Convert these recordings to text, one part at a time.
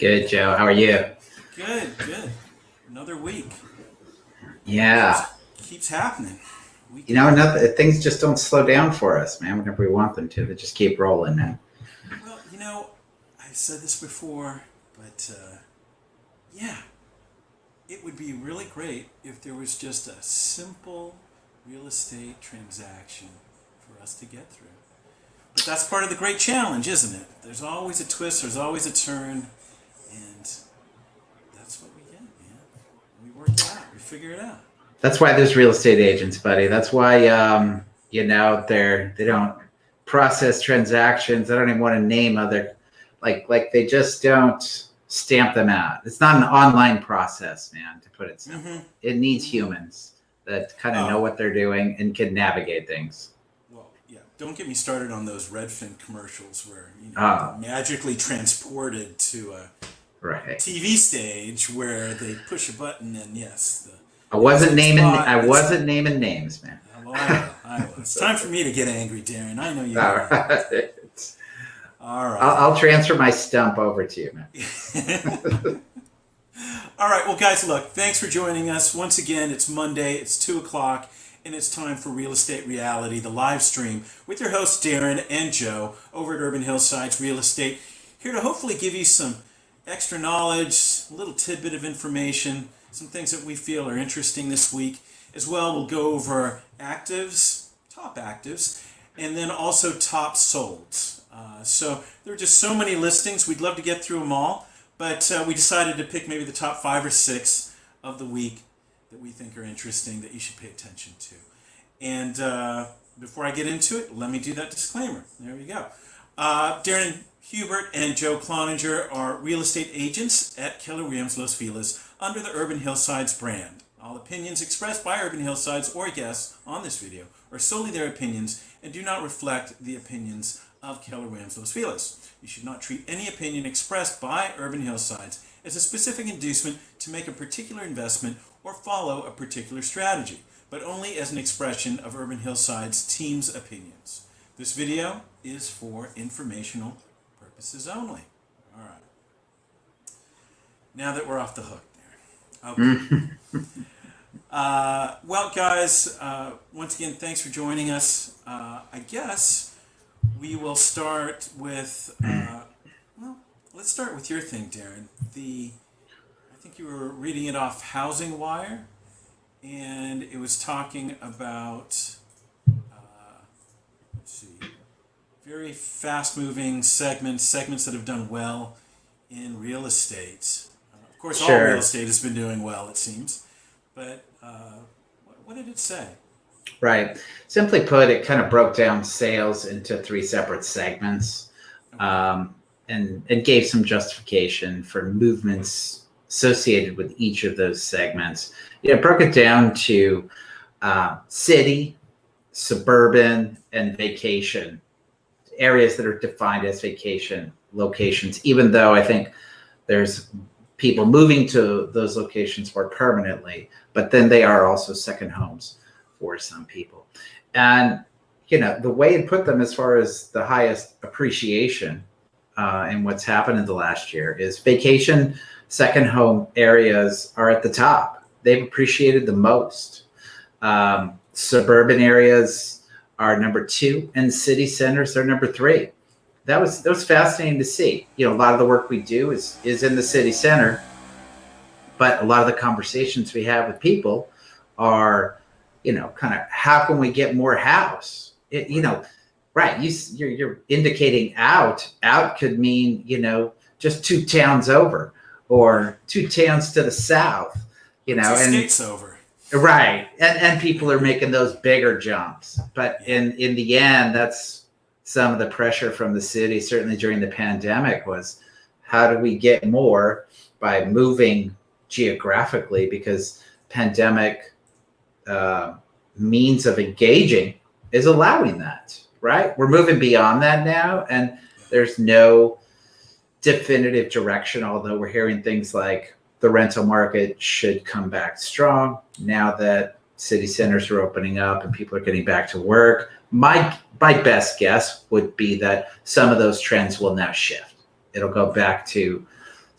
Good, Joe. How are you? Good. Another week. Yeah. Keeps happening. Things just don't slow down for us, man. Whenever we want them to, they just keep rolling, man. Well, I've said this before, but yeah, it would be really great if there was just a simple real estate transaction for us to get through. But that's part of the great challenge, isn't it? There's always a twist, there's always a turn, and that's what we get, man. We work it out, we figure it out. That's why there's real estate agents, buddy. That's why they don't process transactions. I don't even want to name other like they just don't stamp them out. It's not an online process, man, to put it simple. Mm-hmm. It needs humans that kind of know what they're doing and can navigate things. Well, yeah. Don't get me started on those Redfin commercials where they're magically transported to a TV stage where they push a button and yes, I wasn't naming names, man. I will. It's time for me to get angry, Darren. I know you. All right. All right. I'll transfer my stump over to you, man. All right. Well, guys, look, thanks for joining us. Once again, it's Monday. It's 2:00, and it's time for Real Estate Reality, the live stream with your hosts, Darren and Joe, over at Urban Hillsides Real Estate, here to hopefully give you some extra knowledge, a little tidbit of information, some things that we feel are interesting this week. As well, we'll go over top actives, and then also top solds. So there are just so many listings. We'd love to get through them all, but we decided to pick maybe the top 5 or 6 of the week that we think are interesting that you should pay attention to. And before I get into it, let me do that disclaimer. There we go. Darren Hubert and Joe Cloninger are real estate agents at Keller Williams Los Feliz under the Urban Hillsides brand. All opinions expressed by Urban Hillsides or guests on this video are solely their opinions and do not reflect the opinions of Keller Williams Los Feliz. You should not treat any opinion expressed by Urban Hillsides as a specific inducement to make a particular investment or follow a particular strategy, but only as an expression of Urban Hillsides team's opinions. This video is for informational purposes only. All right. Now that we're off the hook there. Okay. Well, guys, once again, thanks for joining us. I guess we will start with, let's start with your thing, Darren. I think you were reading it off Housing Wire, and it was talking about, very fast-moving segments that have done well in real estate. Of course, all real estate has been doing well, it seems. But what did it say? Right. Simply put, it kind of broke down sales into 3 separate segments, and gave some justification for movements associated with each of those segments. It broke it down to city, suburban, and vacation areas that are defined as vacation locations, even though I think there's people moving to those locations more permanently, but then they are also second homes for some people. And, the way it put them as far as the highest appreciation in what's happened in the last year is vacation second home areas are at the top. They've appreciated the most. Suburban areas are number 2, and city centers are number 3. That was fascinating to see. A lot of the work we do is in the city center, but a lot of the conversations we have with people are, kind of how can we get more house? Right? You're indicating out. Out could mean just 2 towns over or 2 towns to the south. 2 states over. Right, and people are making those bigger jumps, but in the end, that's some of the pressure from the city, certainly during the pandemic, was how do we get more by moving geographically, because pandemic means of engaging is allowing that, right? We're moving beyond that now, and there's no definitive direction, although we're hearing things like the rental market should come back strong now that city centers are opening up and people are getting back to work. My best guess would be that some of those trends will now shift. It'll go back to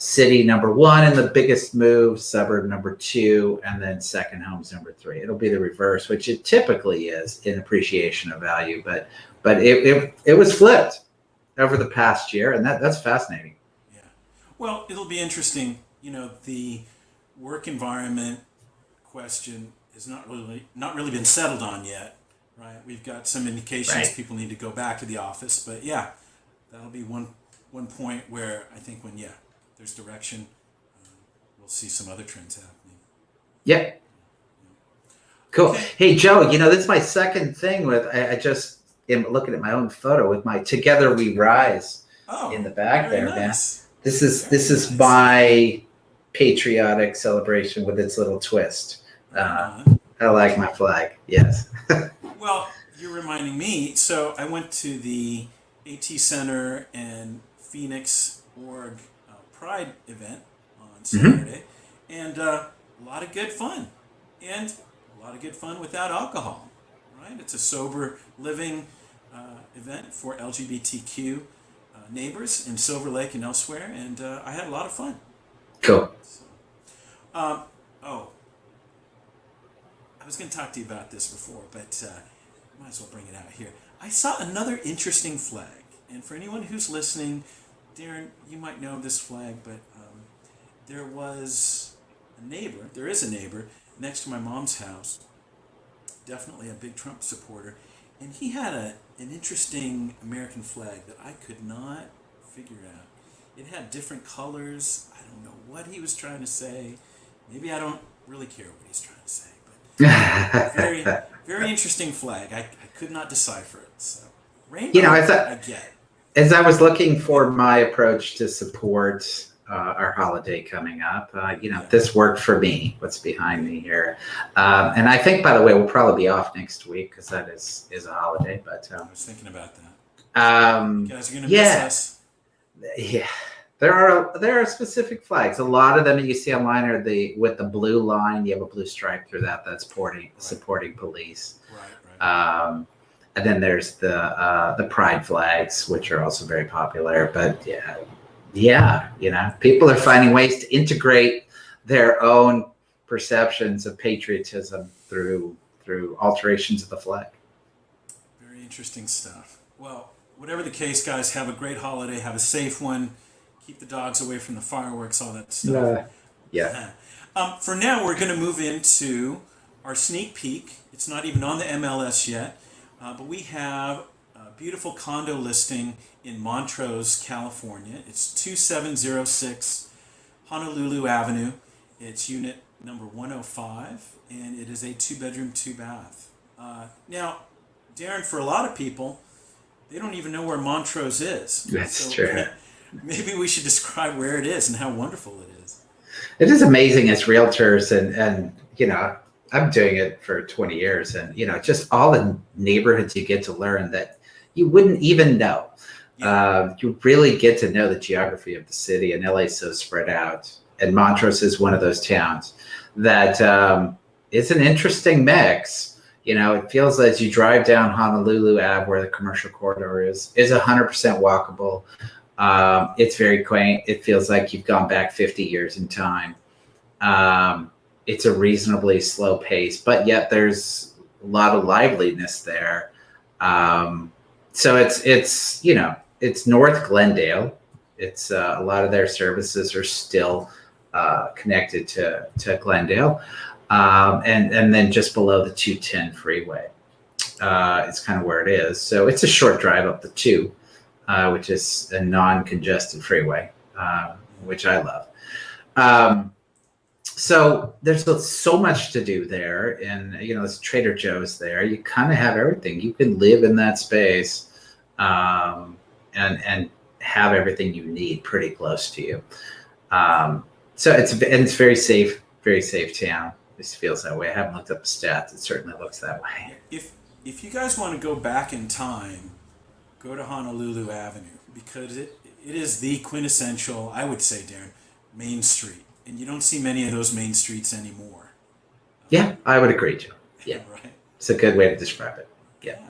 city number 1 and the biggest move, suburb number 2, and then second homes number 3. It'll be the reverse, which it typically is in appreciation of value, but it was flipped over the past year, and that's fascinating. Yeah. Well, it'll be interesting. The work environment question is not really been settled on yet, right? We've got some indications people need to go back to the office, but yeah, that'll be one point where I think when there's direction, we'll see some other trends happening. Yep. Cool. Okay. Hey, Joe, this is my second thing with, I just am looking at my own photo with my Together We Rise in the back there, nice. Man. This is nice. My patriotic celebration with its little twist. I like my flag. Yes. Well, you're reminding me. So I went to the AT Center and Phoenix Org Pride event on Saturday, and a lot of good fun, and a lot of good fun without alcohol. Right? It's a sober living event for LGBTQ neighbors in Silver Lake and elsewhere, and I had a lot of fun. Cool. So, I was going to talk to you about this before, but might as well bring it out here. I saw another interesting flag, and for anyone who's listening, Darren, you might know this flag, but there is a neighbor next to my mom's house, definitely a big Trump supporter, and he had an interesting American flag that I could not figure out. It had different colors. I don't know what he was trying to say. Maybe I don't really care what he's trying to say, but very, very interesting flag. I could not decipher it. So, rainbow, I get. As I was looking for my approach to support our holiday coming up, this worked for me, what's behind me here. And I think, by the way, we'll probably be off next week because that is a holiday. But I was thinking about that. You guys are going to miss us. Yeah. There are specific flags. A lot of them that you see online are with the blue line. You have a blue stripe through that. That's supporting police. Right. And then there's the pride flags, which are also very popular. But people are finding ways to integrate their own perceptions of patriotism through alterations of the flag. Very interesting stuff. Well, whatever the case, guys, have a great holiday. Have a safe one. Keep the dogs away from the fireworks, all that stuff. For now, we're going to move into our sneak peek. It's not even on the MLS yet, but we have a beautiful condo listing in Montrose, California. It's 2706 Honolulu Avenue. It's unit number 105, and it is a 2-bedroom, 2-bath. Now, Darren, for a lot of people, they don't even know where Montrose is. That's true. Maybe we should describe where it is and how wonderful it is. It is amazing as realtors, and I'm doing it for 20 years, and just all the neighborhoods you get to learn that you wouldn't even know. You really get to know the geography of the city, and LA is so spread out. And Montrose is one of those towns that is an interesting mix. It feels as you drive down Honolulu Ave, where the commercial corridor is 100% walkable. It's very quaint. It feels like you've gone back 50 years in time. It's a reasonably slow pace, but yet there's a lot of liveliness there. So it's North Glendale. It's a lot of their services are still connected to Glendale, and then just below the 210 freeway. It's kind of where it is. So it's a short drive up the 2. Which is a non-congested freeway, which I love. So there's so much to do there, and there's Trader Joe's there. You kind of have everything. You can live in that space, and have everything you need pretty close to you. So it's very safe town. This feels that way. I haven't looked up the stats. It certainly looks that way. If you guys want to go back in time, go to Honolulu Avenue, because it is the quintessential, I would say, Darren, Main Street. And you don't see many of those main streets anymore. Yeah, I would agree, Joe. Yeah, right. It's a good way to describe it. Yeah.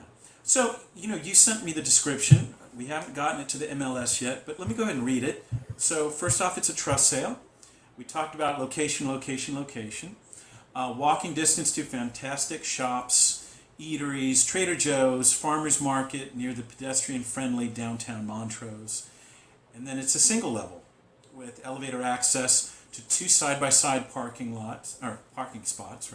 So, you sent me the description. we haven't gotten it to the MLS yet, but let me go ahead and read it. So first off, it's a trust sale. We talked about location, location, location. Walking distance to fantastic shops, eateries, Trader Joe's, farmers market near the pedestrian-friendly downtown Montrose. And then it's a single level with elevator access to 2 side-by-side parking spots.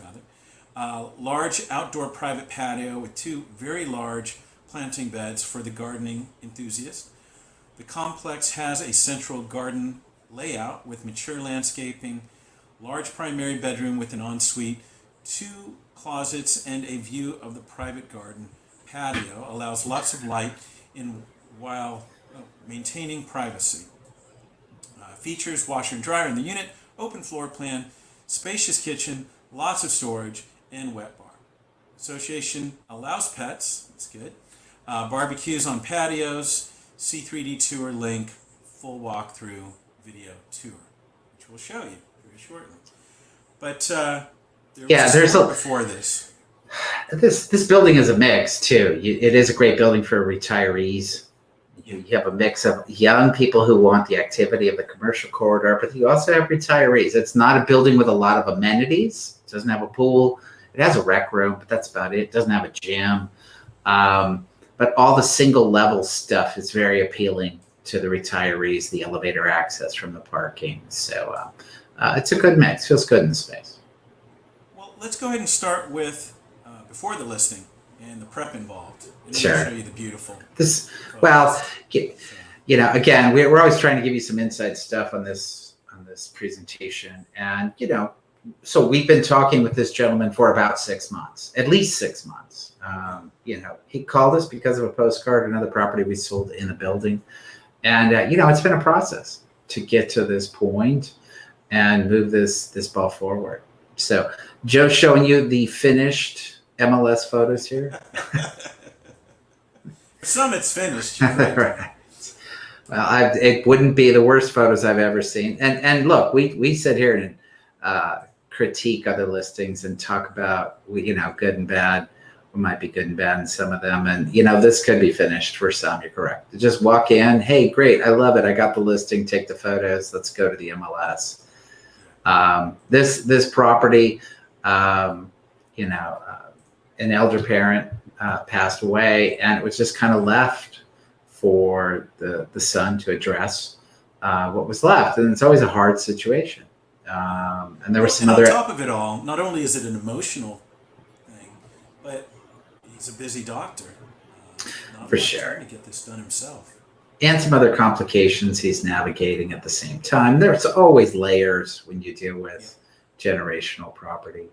Large outdoor private patio with 2 very large planting beds for the gardening enthusiast. The complex has a central garden layout with mature landscaping, large primary bedroom with an ensuite, 2 closets, and a view of the private garden. Patio allows lots of light in while maintaining privacy. Features washer and dryer in the unit, open floor plan, spacious kitchen, lots of storage, and wet bar. Association allows pets, that's good. Barbecues on patios, C3D tour link, full walkthrough video tour, which we'll show you very shortly. But there's a before this. This building is a mix too. It is a great building for retirees. You have a mix of young people who want the activity of the commercial corridor, but you also have retirees. It's not a building with a lot of amenities. It doesn't have a pool. It has a rec room, but that's about it. It doesn't have a gym. But all the single level stuff is very appealing to the retirees, the elevator access from the parking. So it's a good mix. Feels good in the space. Well, let's go ahead and start with before the listing and the prep involved. And Sure. I'll show you the beautiful. Again, we're always trying to give you some inside stuff on this presentation. And, so we've been talking with this gentleman for about 6 months, at least 6 months. He called us because of a postcard, another property we sold in the building. And, it's been a process to get to this point and move this ball forward. So Joe's showing you the finished MLS photos here. Some it's finished. Right. Right. Well, it wouldn't be the worst photos I've ever seen. And look, we sit here and critique other listings and talk about, good and bad. We might be good and bad in some of them. And, this could be finished for some. You're correct. Just walk in. Hey, great. I love it. I got the listing. Take the photos. Let's go to the MLS. This property, an elder parent passed away, and it was just kind of left for the son to address what was left. And it's always a hard situation. And there was some other. On top of it all, not only is it an emotional thing, but he's a busy doctor. For sure. Trying to get this done himself. And some other complications he's navigating at the same time. There's always layers when you deal with generational property.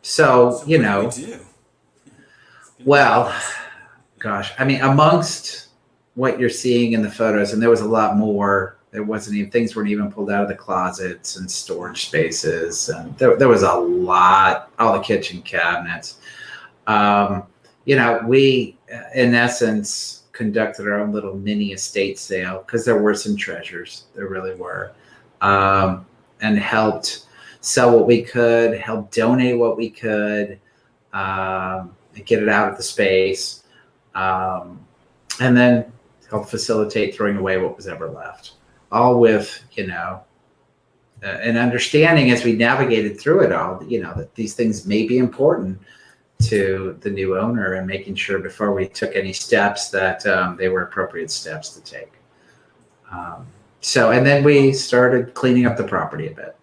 So what do we do? Well, gosh, amongst what you're seeing in the photos, and there was a lot more. There wasn't even, things weren't even pulled out of the closets and storage spaces, and there was a lot. All the kitchen cabinets. We in essence conducted our own little mini estate sale because there were some treasures. There really were, and helped sell what we could, help donate what we could. Get it out of the space, and then help facilitate throwing away what was ever left. All with, an understanding as we navigated through it all, that these things may be important to the new owner, and making sure before we took any steps that they were appropriate steps to take. And then we started cleaning up the property a bit.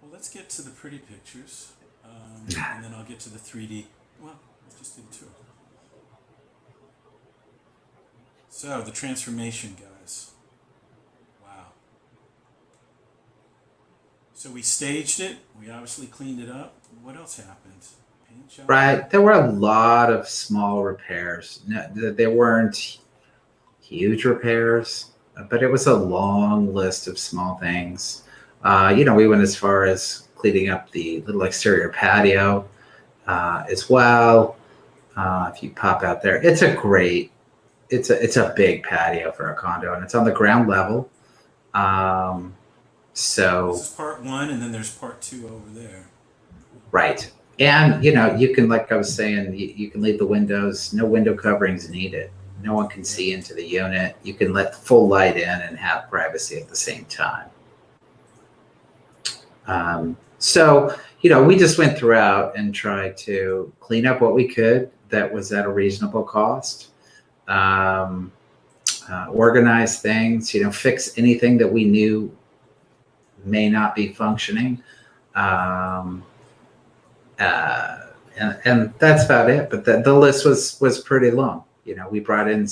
Well, let's get to the pretty pictures, and then I'll get to the 3D. Well, let's just do the tour. So, the transformation, guys. Wow. So we staged it. We obviously cleaned it up. What else happened? Paint job? Right. There were a lot of small repairs. No, there weren't huge repairs, but it was a long list of small things. We went as far as cleaning up the little exterior patio as well. If you pop out there, it's a big patio for a condo, and it's on the ground level. So this is part 1, and then there's part 2 over there. Right. And, you can, like I was saying, you can leave the windows, no window coverings needed. No one can see into the unit. You can let full light in and have privacy at the same time. So, we just went throughout and tried to clean up what we could that was at a reasonable cost. Organize things, fix anything that we knew may not be functioning. And that's about it. But the list was pretty long. We brought in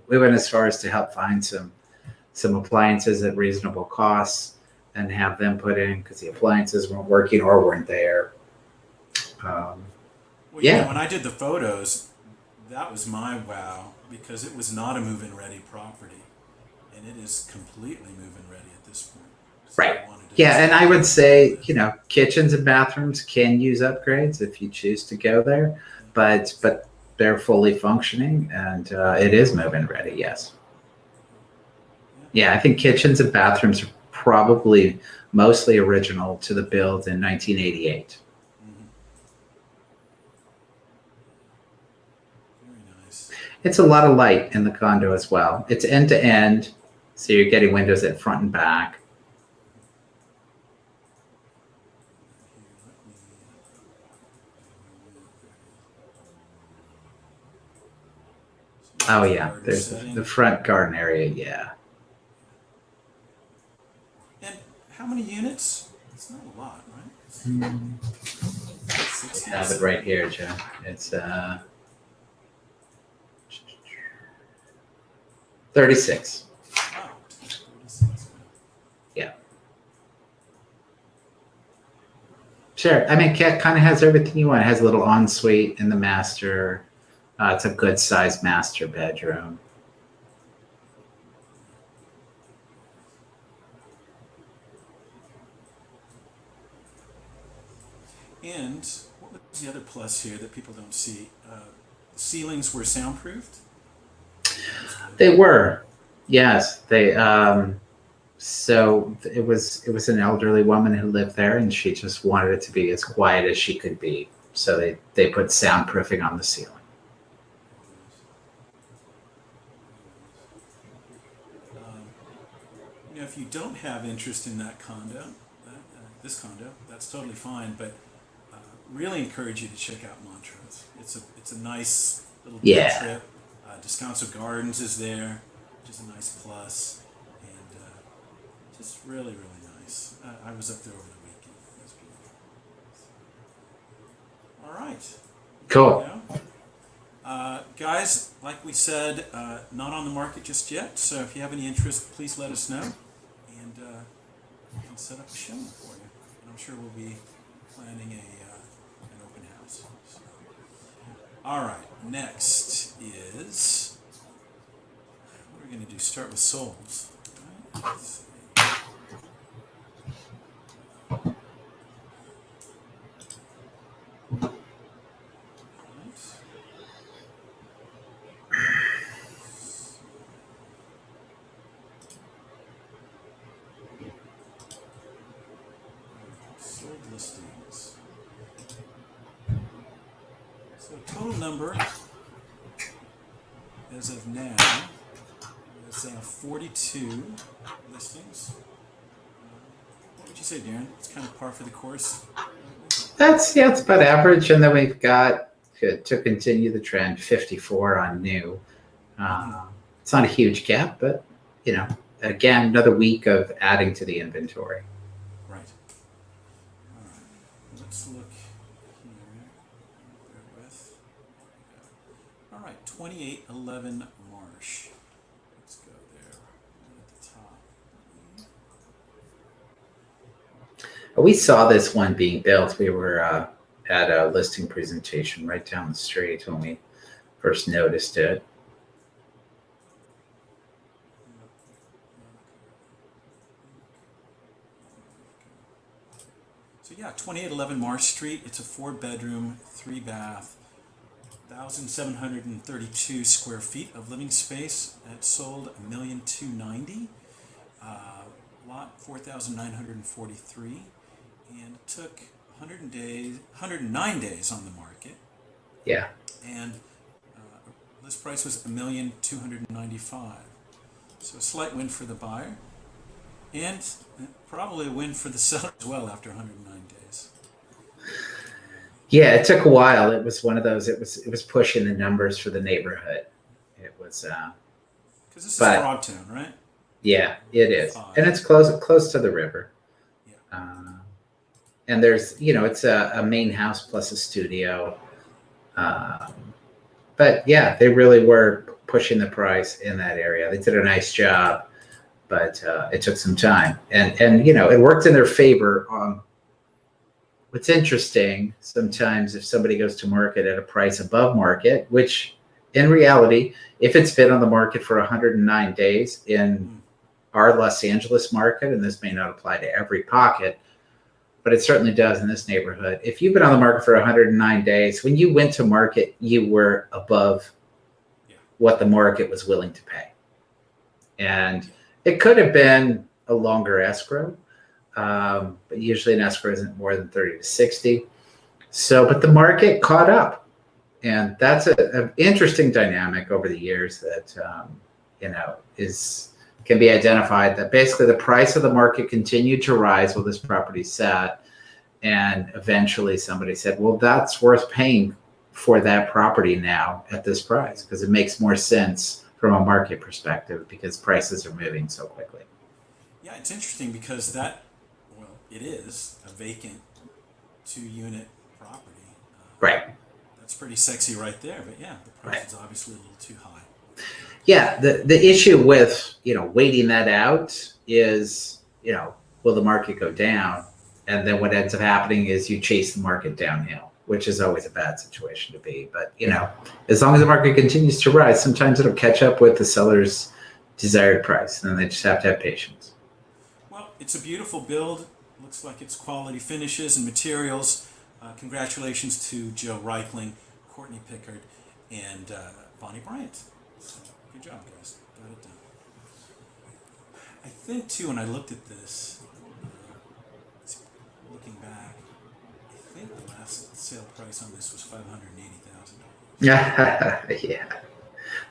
we went as far as to help find some appliances at reasonable costs and have them put in because the appliances weren't working or weren't there. When I did the photos, that was my wow, because it was not a move-in ready property, and it is completely move-in ready at this point. So right. Yeah, and I would say, kitchens and bathrooms can use upgrades if you choose to go there, but they're fully functioning, and it is move-in ready. Yes. Yeah, I think kitchens and bathrooms are probably mostly original to the build in 1988. It's a lot of light in the condo as well. It's end to end, so you're getting windows at front and back. Oh yeah, there's the front garden area. Yeah. And how many units? It's not a lot, right? I have it right here, Joe. It's 36. Wow, 36. Yeah. Sure. I mean, it kind of has everything you want. It has a little ensuite in the master. It's a good sized master bedroom. And what was the other plus here that people don't see? Ceilings were soundproofed? They were, yes. They so it was an elderly woman who lived there, and she just wanted it to be as quiet as she could be. So they put soundproofing on the ceiling. If you don't have interest in that condo, this condo, that's totally fine. But really encourage you to check out Montrose. It's a nice little day trip. Descanso Gardens is there, which is a nice plus, and just really, really nice. I was up there over the weekend. It was beautiful. All right. Cool. Guys, like we said, not on the market just yet. So if you have any interest, please let us know, and we can set up a showing for you. And I'm sure we'll be planning an open house. So. All right. Next is, what we're going to do, start with Souls. Right? Let's see. Sold listings. So total number as of now is 42 listings. What would you say, Darren? It's kind of par for the course. It's about average, and then we've got to continue the trend 54 on new. It's not a huge gap, but again, another week of adding to the inventory. Right. All right. Let's look here. Bear with. All right. 2811 Marsh. Let's go there. Right at the top. We saw this one being built. We were at a listing presentation right down the street when we first noticed it. So yeah, 2811 Marsh Street. It's a 4-bedroom, 3-bath, 1,732 square feet of living space. It sold $1,290,000. Lot 4,943, and it took 109 days on the market. Yeah. And List price was $1,295,000. So a slight win for the buyer, and probably a win for the seller as well after 109 days. Yeah, it took a while. It was one of those. It was pushing the numbers for the neighborhood. It was. Because this is But- Frogtown, right? Yeah, it is, Fine. and it's close to the river. Yeah. And there's, it's a main house plus a studio. But yeah, they really were pushing the price in that area. They did a nice job, but it took some time, and it worked in their favor. What's interesting, sometimes if somebody goes to market at a price above market, which in reality, if it's been on the market for 109 days in our Los Angeles market, and this may not apply to every pocket, but it certainly does in this neighborhood. If you've been on the market for 109 days, when you went to market, you were above what the market was willing to pay. And it could have been a longer escrow, but usually an escrow isn't more than 30 to 60. So, but the market caught up. And that's an interesting dynamic over the years that, can be identified, that basically the price of the market continued to rise while this property sat. And eventually somebody said, well, that's worth paying for that property now at this price, because it makes more sense from a market perspective because prices are moving so quickly. Yeah, it's interesting because it is a vacant 2-unit property. Right. That's pretty sexy right there, but yeah, the price is obviously a little too high. Yeah, the issue with, waiting that out is, will the market go down? And then what ends up happening is you chase the market downhill, which is always a bad situation to be. But, as long as the market continues to rise, sometimes it'll catch up with the seller's desired price, and then they just have to have patience. Well, it's a beautiful build. Looks like it's quality finishes and materials. Congratulations to Joe Reichling, Courtney Pickard, and Bonnie Bryant. So, good job, guys. Got it done. I think, too, when I looked at this, looking back, I think the last sale price on this was $580,000. Yeah.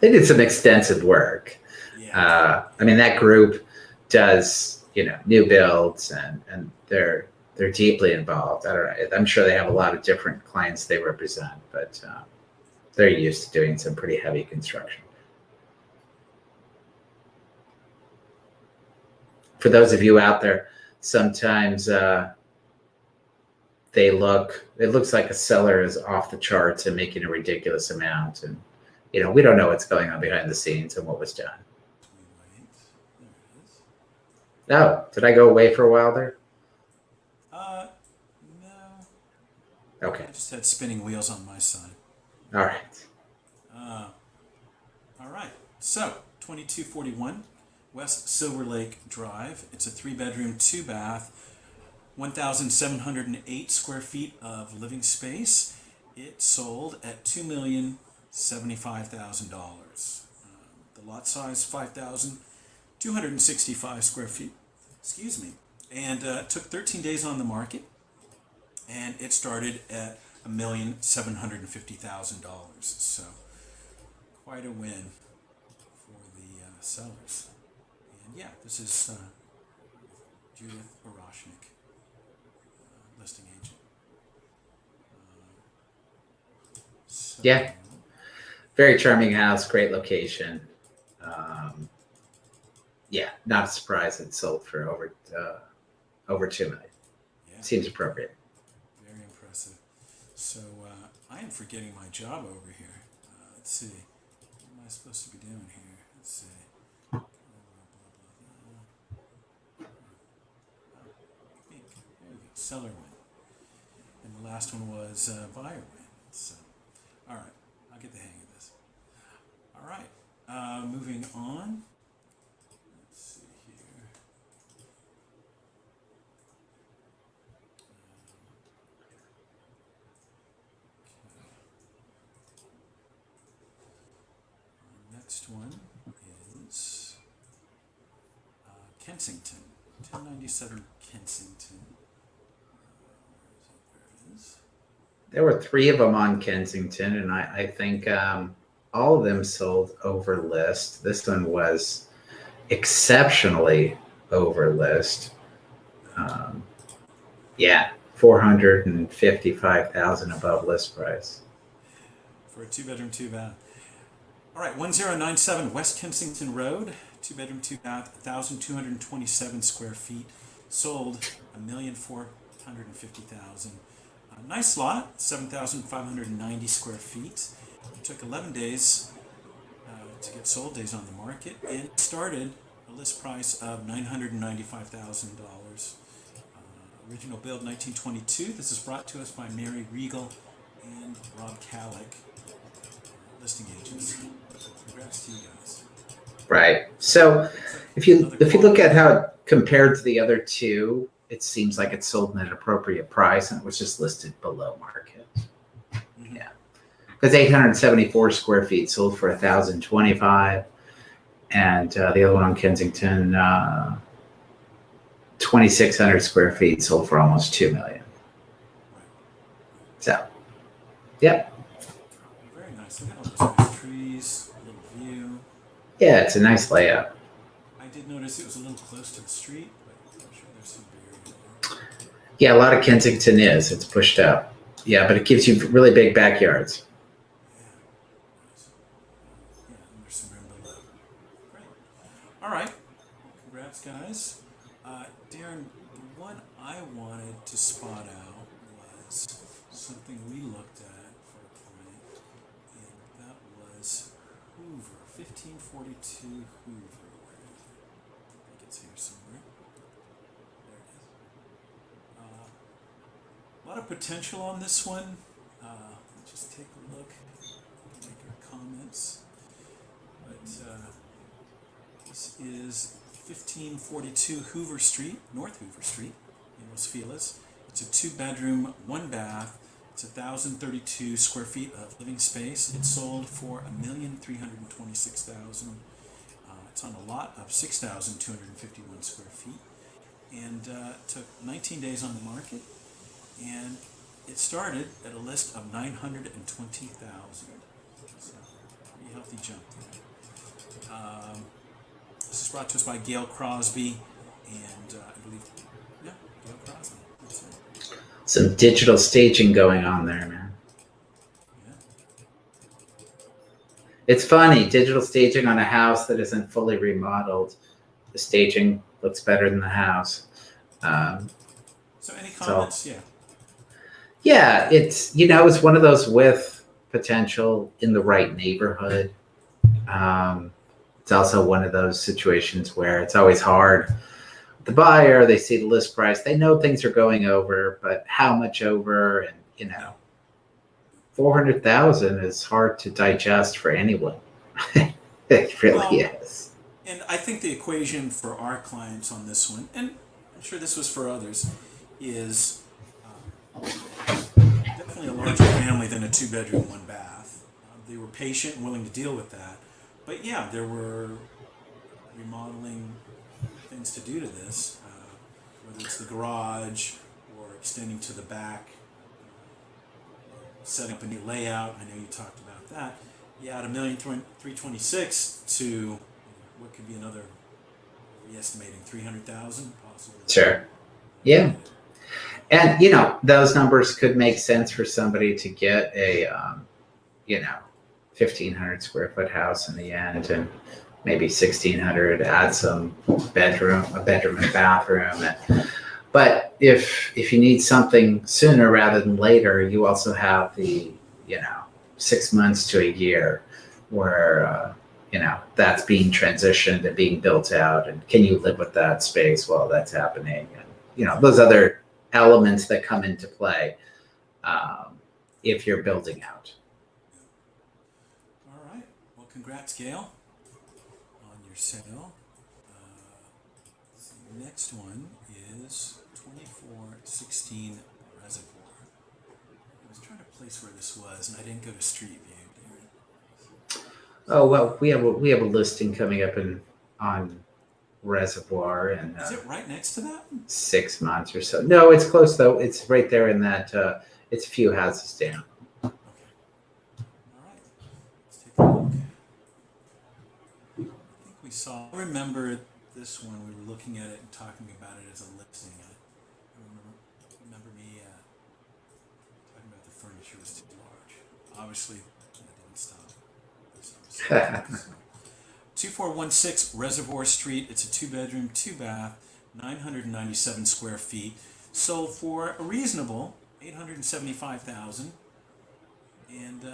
They did some extensive work. Yeah. That group does, new builds, and they're deeply involved. I don't know. I'm sure they have a lot of different clients they represent, but they're used to doing some pretty heavy construction. For those of you out there, sometimes it looks like a seller is off the charts and making a ridiculous amount. And, we don't know what's going on behind the scenes and what was done. Wait, there it is. Oh, did I go away for a while there? No. Okay. I just had spinning wheels on my side. All right. All right. So, 2241 West Silver Lake Drive. It's a 3-bedroom, 2-bath, 1,708 square feet of living space. It sold at $2,075,000. The lot size 5,265 square feet. Excuse me. And it took 13 days on the market, and it started at $1,750,000. So quite a win for the sellers. And yeah, this is Judith Oroshnik, listing agent. Yeah. Very charming house, great location. Not a surprise it sold for over $2 million. Yeah. Seems appropriate. Very impressive. So I am forgetting my job over here. Let's see. What am I supposed to be doing here? Let's see. Blah, blah, blah, blah. There you go. Seller win. And the last one was buyer win. So, all right. I'll get the hang of this. All right. Moving on. Let's see here. Next one is Kensington, 1097 Kensington. There it is. There were 3 of them on Kensington, and I think all of them sold over list. This one was exceptionally over list. Yeah, 455,000 above list price. For a 2-bedroom, 2-bath. All right, 1097 West Kensington Road, 2-bedroom, 2-bath, 1,227 square feet, sold $1,450,000. Nice lot, 7,590 square feet. It took 11 days to get sold, days on the market, and it started a list price of $995,000. Original build 1922. This is brought to us by Mary Regal and Rob Kallick, listing agents. Congrats to you guys. Right. So if you look at how it compared to the other two, it seems like it's sold at an appropriate price and it was just listed below market. Mm-hmm. Yeah. Because 874 square feet sold for 1,025, and the other one on Kensington, 2,600 square feet sold for almost $2 million. So, yep. Very nice. Look at all those nice trees, a little view. Yeah, it's a nice layout. I did notice it was a little close to the street, but I'm sure there's some barrier there. Yeah, a lot of Kensington is. It's pushed up. Yeah, but it gives you really big backyards. Yeah, and there's some room below. Great. All right. Congrats, guys. Darren, the one I wanted to spot out was something we looked at for a client, and that was Hoover, 1542 Hoover. Where is it? I think it's here somewhere. There it is. A lot of potential on this one. Let's just take a look, make our comments. But this is 1542 Hoover Street, North Hoover Street, in Los Feliz. It's a 2-bedroom, 1-bath. It's 1,032 square feet of living space. It sold for $1,326,000. It's on a lot of 6,251 square feet, and took 19 days on the market. And it started at a list of 920,000. So, pretty healthy jump there. This is brought to us by Gail Crosby, and I believe, Gail Crosby. That's it. Some digital staging going on there, man. Yeah. It's funny, digital staging on a house that isn't fully remodeled. The staging looks better than the house. So any comments? Yeah, it's one of those with potential in the right neighborhood. It's also one of those situations where it's always hard. The buyer, they see the list price, they know things are going over, but how much over? And 400,000 is hard to digest for anyone. It really is. And I think the equation for our clients on this one, and I'm sure this was for others, is definitely a larger family than a 2-bedroom, 1-bath. They were patient and willing to deal with that. But yeah, there were remodeling things to do to this, whether it's the garage or extending to the back, setting up a new layout. I know you talked about that. Yeah, at $1,326,000 to what could be another, we're estimating 300,000 possibly. Sure. Yeah. And those numbers could make sense for somebody to get a 1,500 square foot house in the end, and maybe 1,600, add some a bedroom and bathroom. But if you need something sooner rather than later, you also have the 6 months to a year where that's being transitioned and being built out, and can you live with that space while that's happening, and those other elements that come into play if you're building out. All right. Well, congrats, Gail, on your sale. The next one is 2416 Reservoir. I was trying to place where this was, and I didn't go to Street View, Darren. Oh well, we have a listing coming up on Reservoir, and is it right next to that? 6 months or so. No, it's close though. It's right there in that. It's a few houses down. Okay. All right. Let's take we saw. I remember this one. We were looking at it and talking about it as a listing. I remember me talking about the furniture was too large. Obviously, that didn't stop. 2416 Reservoir Street. It's a 2-bedroom, 2-bath, 997 square feet. Sold for a reasonable $875,000, and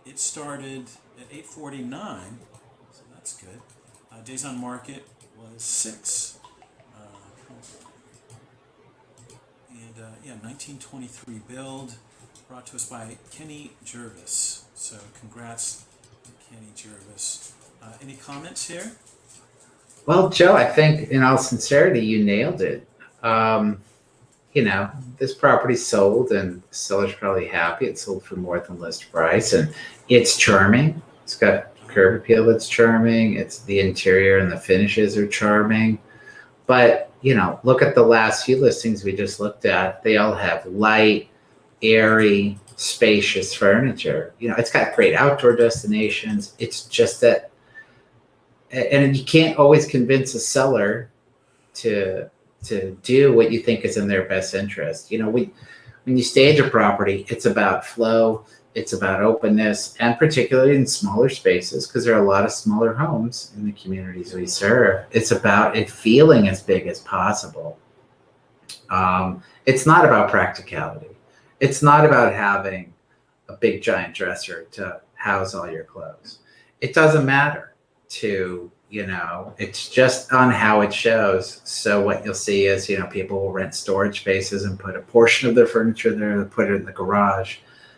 it started at $849, so that's good. Days on market was 6, and 1923 build, brought to us by Kenny Jervis. So congrats, Kenny Jervis. Any comments here? Well, Joe, I think in all sincerity, you nailed it. This property sold and the seller's probably happy. It sold for more than list price, and it's charming. It's got curb appeal that's charming. It's the interior and the finishes are charming. But, look at the last few listings we just looked at. They all have light, airy, spacious furniture. It's got great outdoor destinations. It's just that, and you can't always convince a seller to do what you think is in their best interest. When you stage a property, it's about flow, it's about openness, and particularly in smaller spaces, because there are a lot of smaller homes in the communities we serve. It's about it feeling as big as possible. It's not about practicality. It's not about having a big giant dresser to house all your clothes. It doesn't matter to it's just on how it shows. So what you'll see is people will rent storage spaces and put a portion of their furniture there to put it in the garage.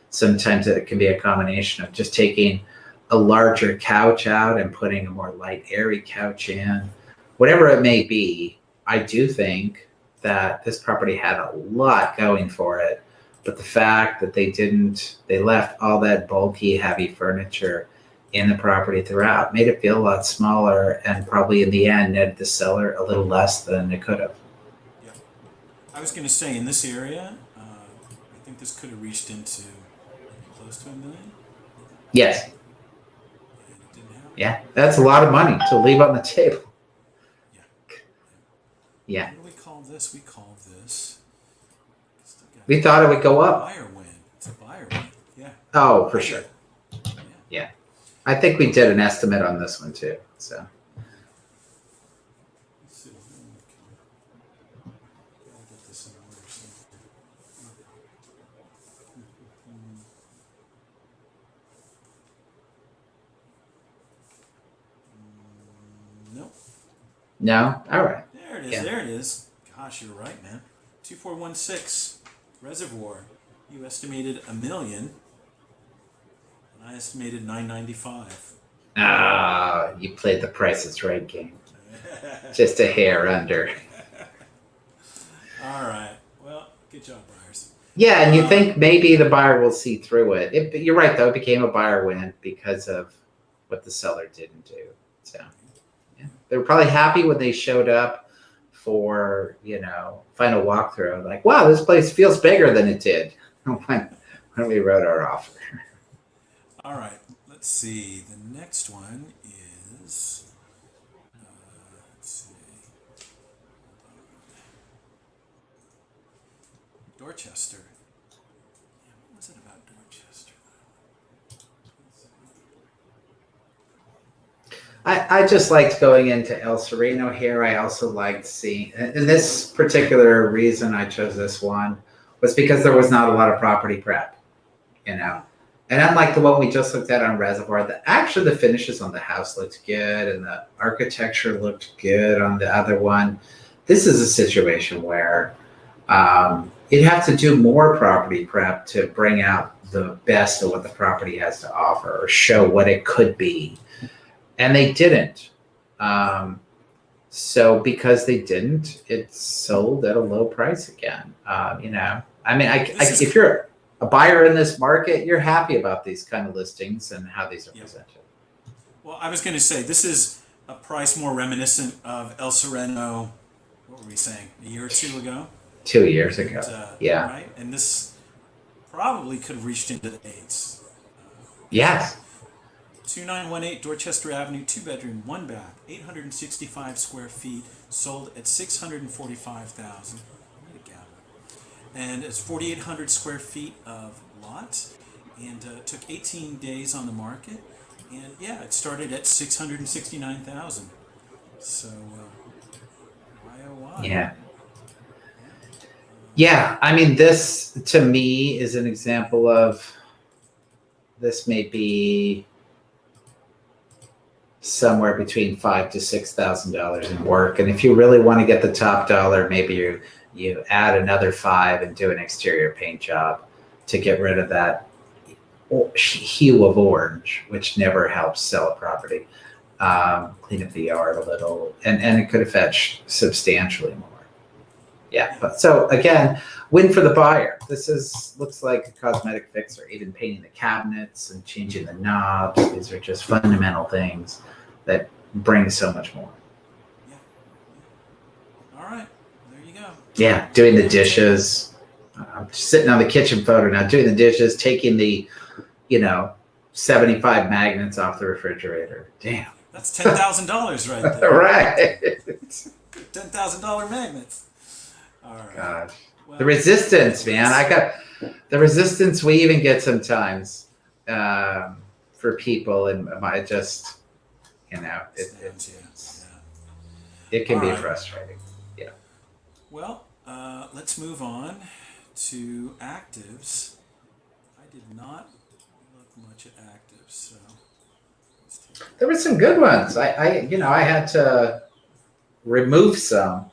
Sometimes it can be a combination of just taking a larger couch out and putting a more light, airy couch in. Whatever it may be, I do think that this property had a lot going for it. But the fact that they left all that bulky, heavy furniture in the property throughout made it feel a lot smaller, and probably in the end netted the seller a little less than it could have. Yeah. I was going to say, in this area, I think this could have reached into close to $1 million. Yes. And it didn't happen. Yeah, that's a lot of money to leave on the table. Yeah. What do we call this? We call this. We thought it would go up. Buyer win. It's a buyer win. Yeah. Oh, for sure. Yeah. I think we did an estimate on this one too. So. Let's see. I'll get this in order. Nope. No? All right. There it is. Yeah. There it is. Gosh, you're right, man. 2416 Reservoir. You estimated $1 million. And I estimated $995. Ah, you played the Price is Right game. Just a hair under. All right. Well, good job, buyers. Yeah, and you think maybe the buyer will see through it. You're right, though. It became a buyer win because of what the seller didn't do. So, yeah. They were probably happy when they showed up for, final walkthrough. Like, wow, this place feels bigger than it did when we wrote our offer. All right. Let's see. The next one is, let's see, Dorchester. Yeah, what was it about Dorchester? I just liked going into El Sereno here. I also liked seeing, and this particular reason I chose this one was because there was not a lot of property prep, And unlike the one we just looked at on Reservoir, the finishes on the house looked good and the architecture looked good on the other one. This is a situation where you'd have to do more property prep to bring out the best of what the property has to offer or show what it could be. And they didn't. So because they didn't, it sold at a low price again. If you're a buyer in this market, you're happy about these kind of listings and how these are presented. Well, I was going to say, this is a price more reminiscent of El Sereno, what were we saying, a year or two ago? 2 years ago, yeah. Right? And this probably could have reached into the 8s. Yes. 2918 Dorchester Avenue, 2-bedroom, 1-bath, 865 square feet, sold at $645,000. And it's 4,800 square feet of lot, and took 18 days on the market. And yeah, it started at 669,000. So why oh why? Yeah. Yeah, I mean, this to me is an example of this may be somewhere between $5,000 to $6,000 in work, and if you really want to get the top dollar, maybe you add another $5,000 and do an exterior paint job to get rid of that hue of orange, which never helps sell a property. Clean up the yard a little, and it could have fetched substantially more. Yeah, but so again, win for the buyer. Looks like a cosmetic fix, or even painting the cabinets and changing the knobs. These are just fundamental things that bring so much more. Yeah. All right, there you go. Yeah, doing the dishes. I'm sitting on the kitchen photo now, doing the dishes, taking the, 75 magnets off the refrigerator. Damn. That's $10,000 right there. Right. $10,000 magnets. All right. Gosh. Well, The resistance, man. I got the resistance we even get sometimes for people, and I just, it can be frustrating. Yeah. Well, let's move on to actives. I did not look much at actives, so let's take There were some good ones. I had to remove some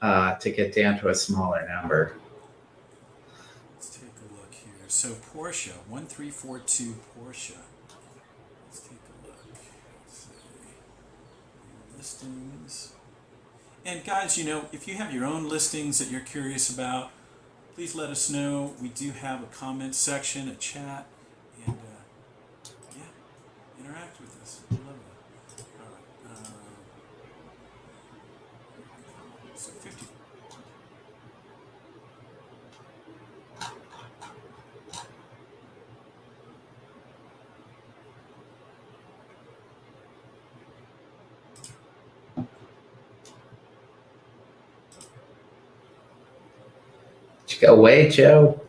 to get down to a smaller number. Let's take a look here. So Porsche, 1342 Porsche. Let's take a look. Let's see. Listings. And guys, if you have your own listings that you're curious about, please let us know. We do have a comment section, a chat, and interact with us. We love that. All right. So 50. Did you go away, Joe?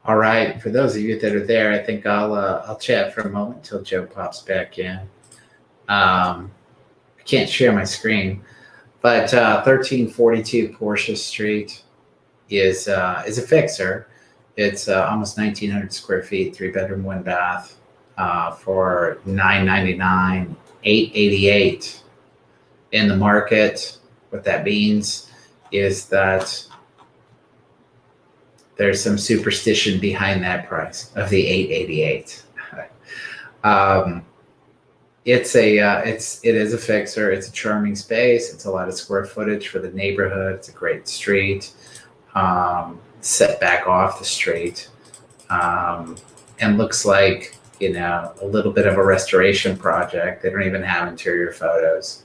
All right. For those of you that are there, I think I'll chat for a moment until Joe pops back in. I can't share my screen, but 1342 Porsche Street is a fixer. It's almost 1,900 square feet, 3-bedroom, 1-bath, for $999, $888 in the market. What that means is that there's some superstition behind that price of the $888. It is a fixer. It's a charming space. It's a lot of square footage for the neighborhood. It's a great street, set back off the street, and looks like a little bit of a restoration project. They don't even have interior photos.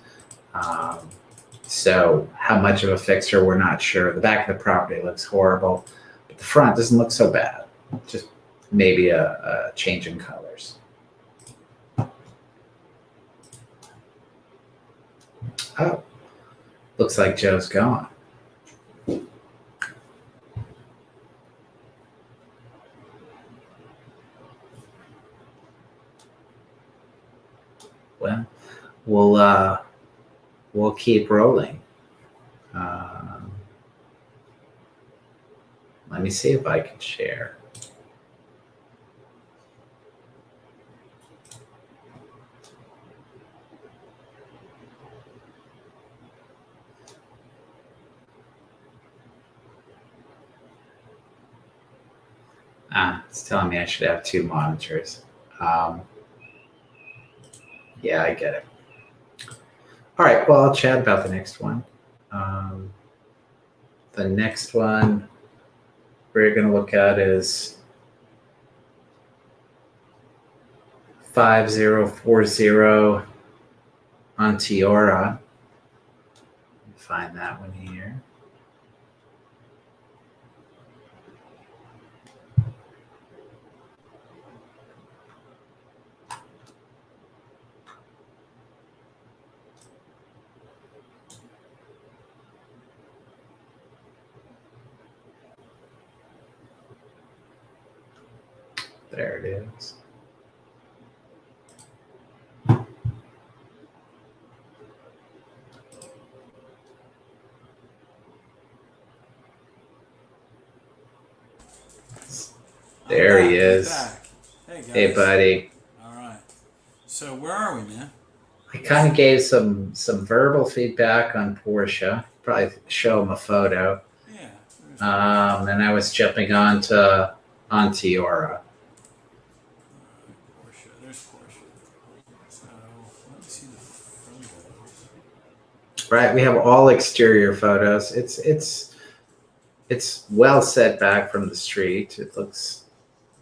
So how much of a fixer, we're not sure. The back of the property looks horrible. The front doesn't look so bad, just maybe a change in colors. Oh, looks like Joe's gone. Well, we'll keep rolling. Let me see if I can share. It's telling me I should have 2 monitors. Yeah, I get it. All right, well, I'll chat about the next one. The next one we're going to look at is 5040 Onteora. Find that one here. There it is. There he is. Back. Hey guys. Hey buddy. All right. So where are we, man? I kind of gave some verbal feedback on Porsche. Probably show him a photo. Yeah. And I was jumping on to Onteora. Porsche. There's Porsche. So let me see the photos. Right, we have all exterior photos. It's well set back from the street. It looks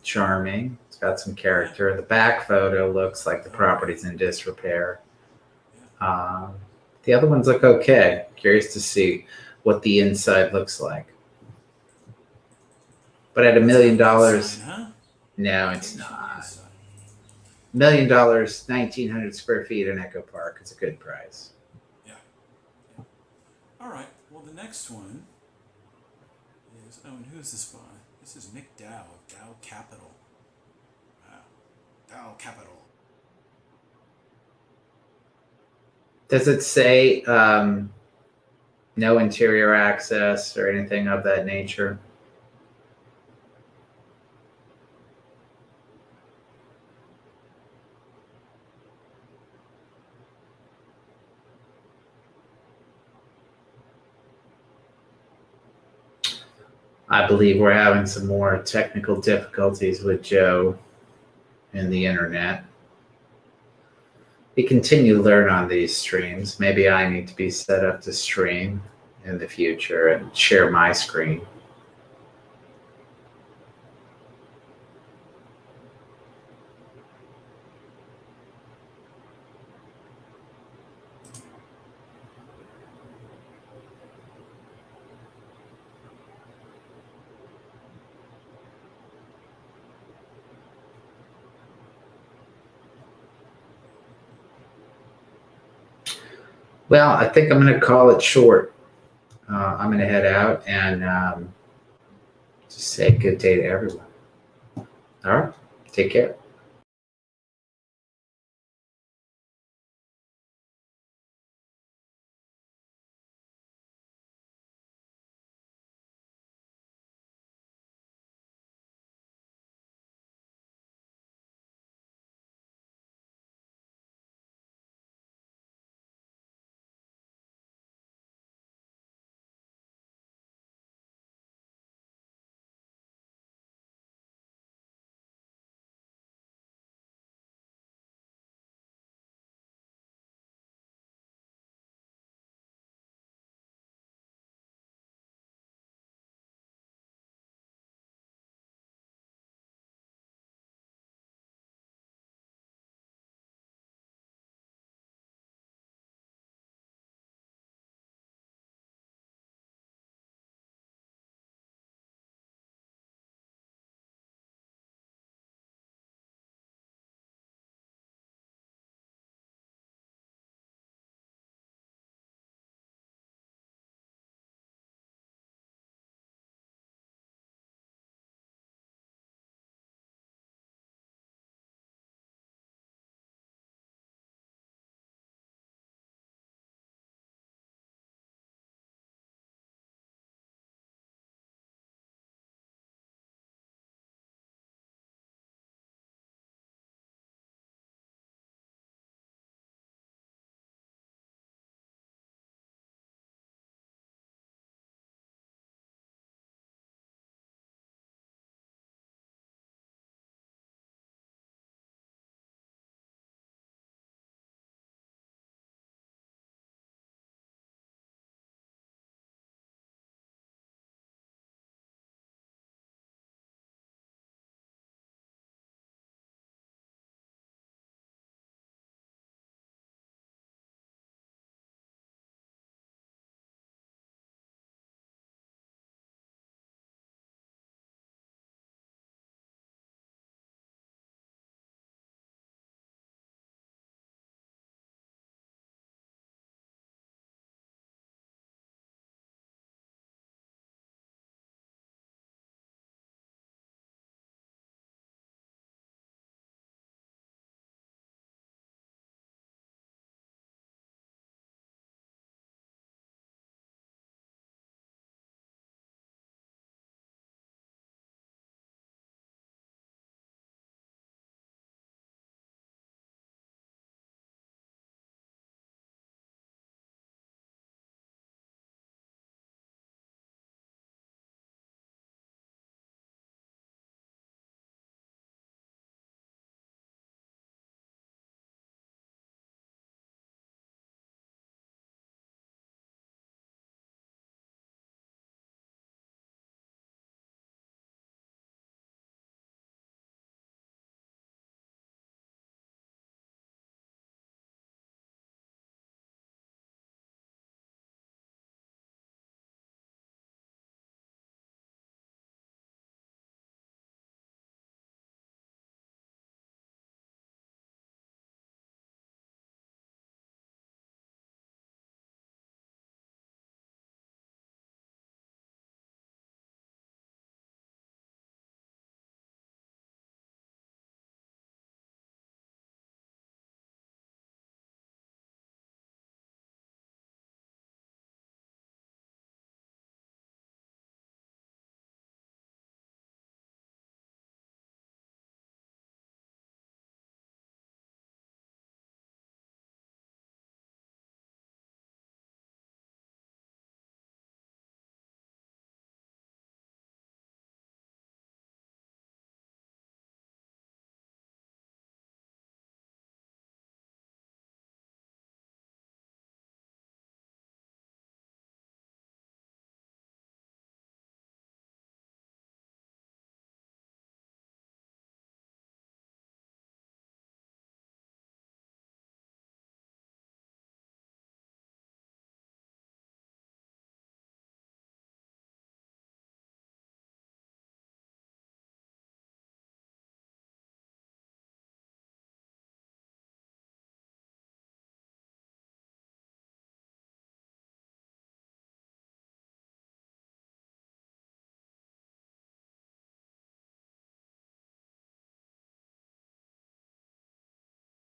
charming. It's got some character. The back photo looks like the property's in disrepair. The other ones look okay. Curious to see what the inside looks like. But at $1 million, Huh? no, it's not. $1 million, 1,900 square feet in Echo Park. It's a good price. Yeah. All right. Well, the next one is, and who's this by? This is Nick Dow of Dow Capital. Wow. Dow Capital. Does it say no interior access or anything of that nature? I believe we're having some more technical difficulties with Joe and the internet. We continue to learn on these streams. Maybe I need to be set up to stream in the future and share my screen. Well, I think I'm going to call it short. I'm going to head out and just say good day to everyone. All right. Take care.